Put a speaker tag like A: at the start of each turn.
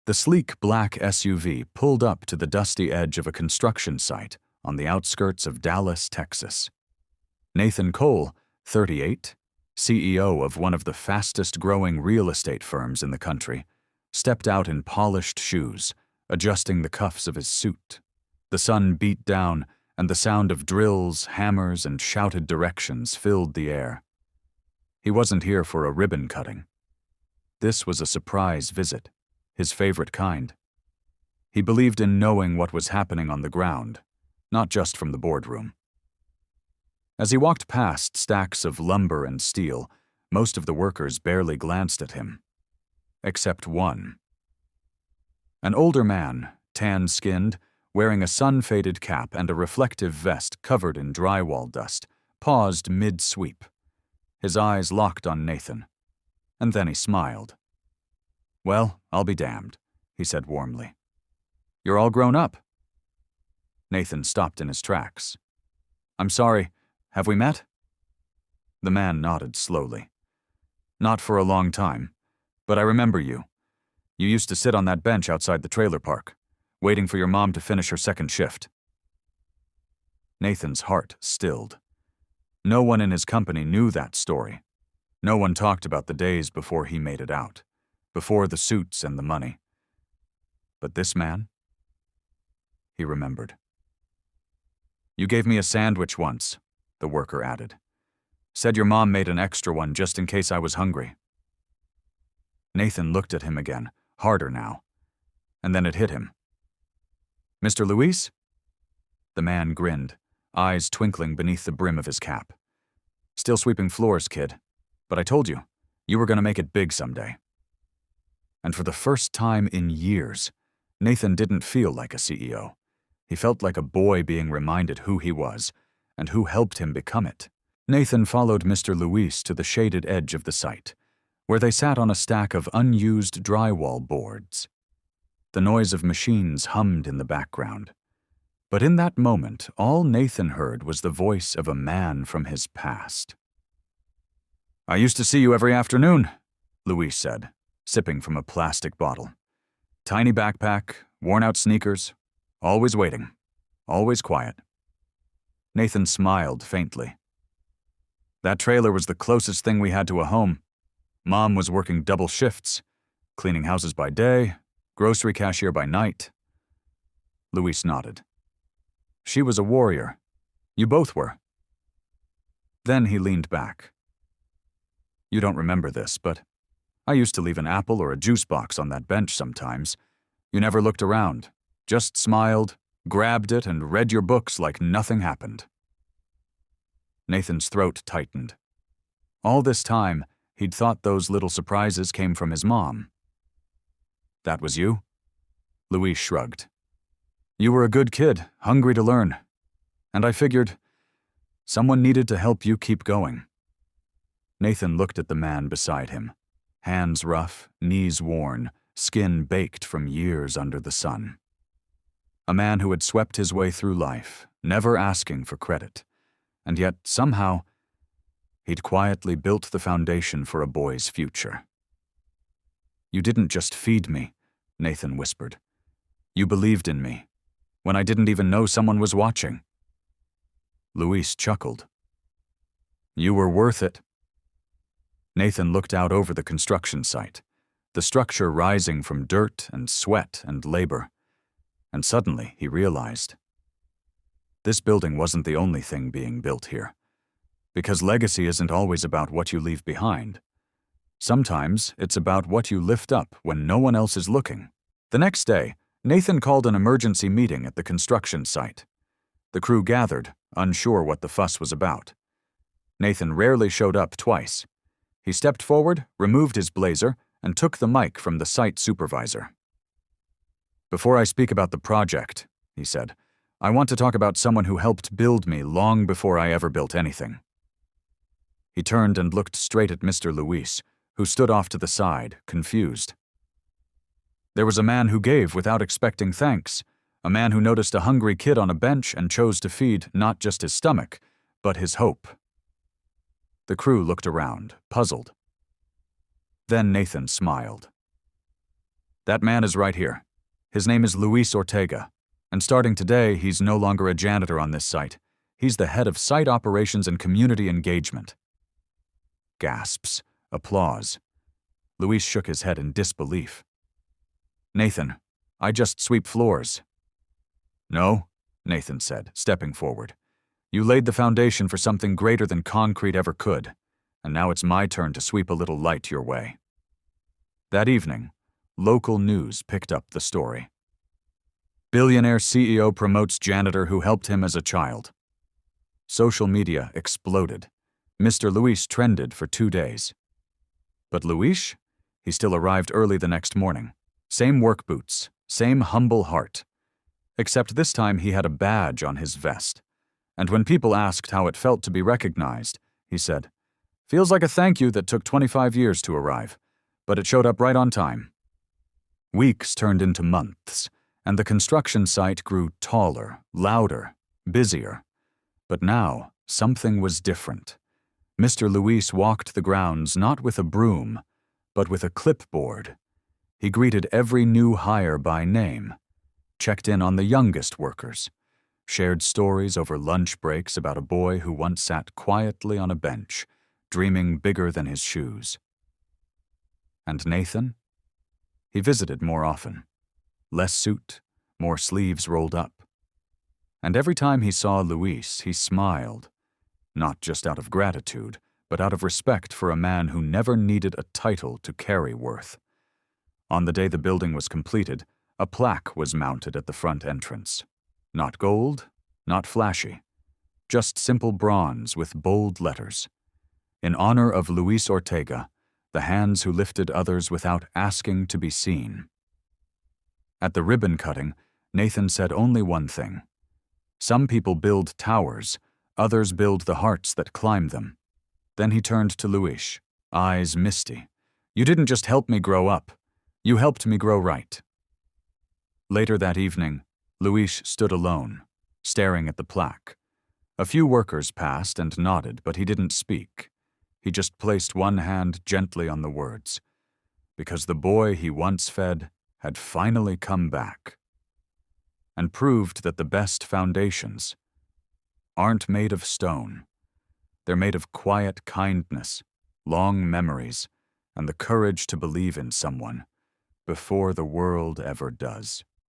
A: The sleek black SUV pulled up to the dusty edge of a construction site on the outskirts of Dallas, Texas. Nathan Cole, 38, CEO of one of the fastest-growing real estate firms in the country, stepped out in polished shoes, adjusting the cuffs of his suit. The sun beat down, and the sound of drills, hammers, and shouted directions filled the air. He wasn't here for a ribbon cutting. This was a surprise visit, his favorite kind. He believed in knowing what was happening on the ground, not just from the boardroom. As he walked past stacks of lumber and steel, most of the workers barely glanced at him. Except one. An older man, tan-skinned, wearing a sun-faded cap and a reflective vest covered in drywall dust, paused mid-sweep. His eyes locked on Nathan, and then he smiled. "Well, I'll be damned," he said warmly. "You're all grown up." Nathan stopped in his tracks. "I'm sorry, have we met?" The man nodded slowly. "Not for a long time, but I remember you. You used to sit on that bench outside the trailer park, waiting for your mom to finish her second shift." Nathan's heart stilled. No one in his company knew that story. No one talked about the days before he made it out, before the suits and the money. But this man? He remembered. "You gave me a sandwich once," the worker added. "Said your mom made an extra one just in case I was hungry." Nathan looked at him again, harder now, and then it hit him. "Mr. Luis?" The man grinned, eyes twinkling beneath the brim of his cap. "Still sweeping floors, kid. But I told you, you were going to make it big someday." And for the first time in years, Nathan didn't feel like a CEO. He felt like a boy being reminded who he was and who helped him become it. Nathan followed Mr. Luis to the shaded edge of the site, where they sat on a stack of unused drywall boards. The noise of machines hummed in the background. But in that moment, all Nathan heard was the voice of a man from his past. "I used to see you every afternoon," Luis said, sipping from a plastic bottle. "Tiny backpack, worn-out sneakers, always waiting, always quiet." Nathan smiled faintly. "That trailer was the closest thing we had to a home. Mom was working double shifts, cleaning houses by day, grocery cashier by night." Luis nodded. "She was a warrior. You both were." Then he leaned back. "You don't remember this, but I used to leave an apple or a juice box on that bench sometimes. You never looked around, just smiled, grabbed it, and read your books like nothing happened." Nathan's throat tightened. All this time, he'd thought those little surprises came from his mom. "That was you?" Luis shrugged. "You were a good kid, hungry to learn. And I figured someone needed to help you keep going." Nathan looked at the man beside him, hands rough, knees worn, skin baked from years under the sun. A man who had swept his way through life, never asking for credit, and yet somehow he'd quietly built the foundation for a boy's future. "You didn't just feed me," Nathan whispered. "You believed in me, when I didn't even know someone was watching." Luis chuckled. "You were worth it." Nathan looked out over the construction site, the structure rising from dirt and sweat and labor, and suddenly he realized. This building wasn't the only thing being built here, because legacy isn't always about what you leave behind. Sometimes it's about what you lift up when no one else is looking. The next day, Nathan called an emergency meeting at the construction site. The crew gathered, unsure what the fuss was about. Nathan rarely showed up twice. He stepped forward, removed his blazer, and took the mic from the site supervisor. "Before I speak about the project," he said, "I want to talk about someone who helped build me long before I ever built anything." He turned and looked straight at Mr. Luis, who stood off to the side, confused. "There was a man who gave without expecting thanks, a man who noticed a hungry kid on a bench and chose to feed not just his stomach, but his hope." The crew looked around, puzzled. Then Nathan smiled. That man is right here. His name is Luis Ortega, and starting today, he's no longer a janitor on this site. He's the head of site operations and community engagement. Gasps. Applause. Luis shook his head in disbelief. Nathan, I just sweep floors. No, Nathan said, stepping forward. You laid the foundation for something greater than concrete ever could, and now it's my turn to sweep a little light your way. That evening, local news picked up the story. Billionaire CEO promotes janitor who helped him as a child. Social media exploded. Mr. Luis trended for 2 days. But Luis? He still arrived early the next morning. Same work boots, same humble heart. Except this time he had a badge on his vest. And when people asked how it felt to be recognized, he said, "Feels like a thank you that took 25 years to arrive, but it showed up right on time." Weeks turned into months, and the construction site grew taller, louder, busier. But now, something was different. Mr. Luis walked the grounds not with a broom, but with a clipboard. He greeted every new hire by name, checked in on the youngest workers, shared stories over lunch breaks about a boy who once sat quietly on a bench, dreaming bigger than his shoes. And Nathan? He visited more often. Less suit, more sleeves rolled up. And every time he saw Luis, he smiled, not just out of gratitude, but out of respect for a man who never needed a title to carry worth. On the day the building was completed, a plaque was mounted at the front entrance. Not gold, not flashy, just simple bronze with bold letters. In honor of Luis Ortega, the hands who lifted others without asking to be seen. At the ribbon cutting, Nathan said only one thing. Some people build towers, others build the hearts that climb them. Then he turned to Luis, eyes misty. You didn't just help me grow up, you helped me grow right. Later that evening, Luis stood alone, staring at the plaque. A few workers passed and nodded, but he didn't speak. He just placed one hand gently on the words, because the boy he once fed had finally come back, and proved that the best foundations aren't made of stone. They're made of quiet kindness, long memories, and the courage to believe in someone before the world ever does.